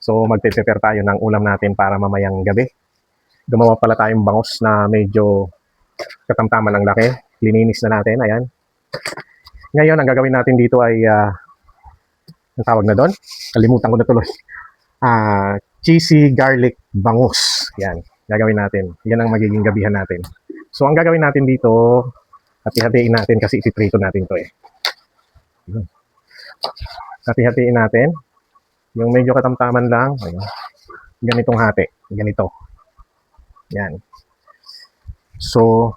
So magpe-prepare tayo ng ulam natin para mamayang gabi. Gumawa pala tayong bangos na medyo katamtaman ng laki. Lininis na natin, ayan. Ngayon, ang gagawin natin dito ay, ang tawag na doon? Kalimutan ko na tuloy. Cheesy garlic bangus. Yan, gagawin natin. Yan ang magiging gabihan natin. So, ang gagawin natin dito, hati-hatiin natin kasi ititrito natin to eh. Hati-hatiin natin. Yung medyo katamtaman lang, ayun. Ganitong hati. Ganito. Yan. So,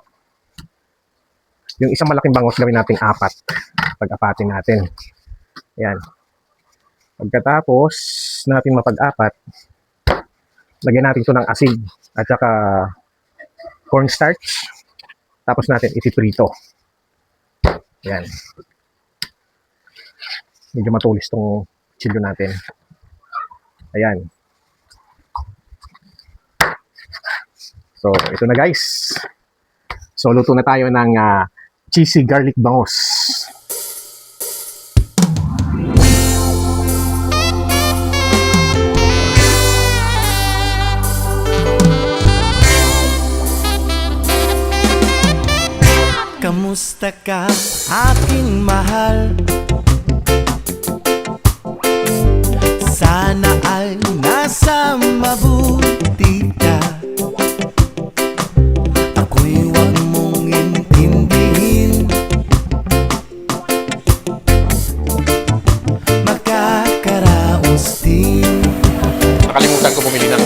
yung isang malaking bangus gawin natin 4. Pag-apatin natin. Yan. Pagkatapos natin mapag-apat, lagyan natin ito ng asin at saka cornstarch. Tapos natin itiprito. Yan. Medyo matulis tong chilyo natin. Ayan. So, ito na guys. So, luto na tayo ng cheesy garlic bangus. Kamusta ka, aking mahal? Sana ay nasa mabuti ka. Ako'y huwag mong intindihin. Makakaraos din. Nakalimutan ko bumili ng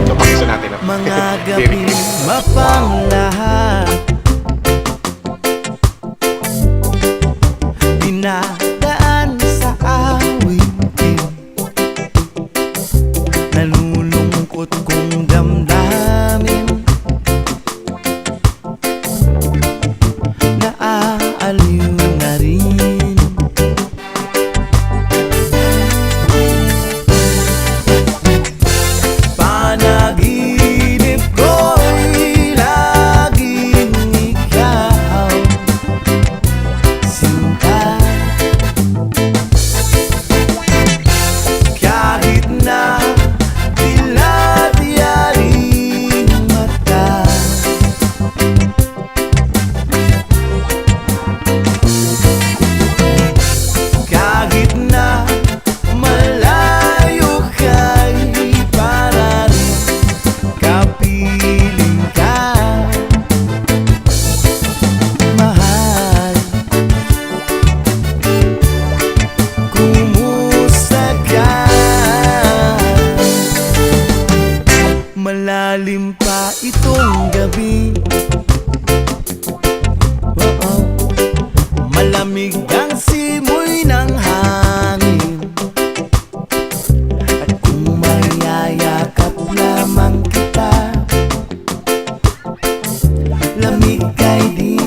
ito pakisa natin. Mga gabi mapanglahat. Dinadaan sa awitin. Nalulungkot kong damdamin. Naaaliw na rin. Panaginip ko'y laging ikaw, sinta. Kahit na dilat yaring mata, kahit na malayo ka'y para rin kapiling ka, mahal. Kumusta ka? Malalim pa itong gabi. Oo. Malamig ang simoy ng hangin. At kung mayayakap lamang kita, lamig kay di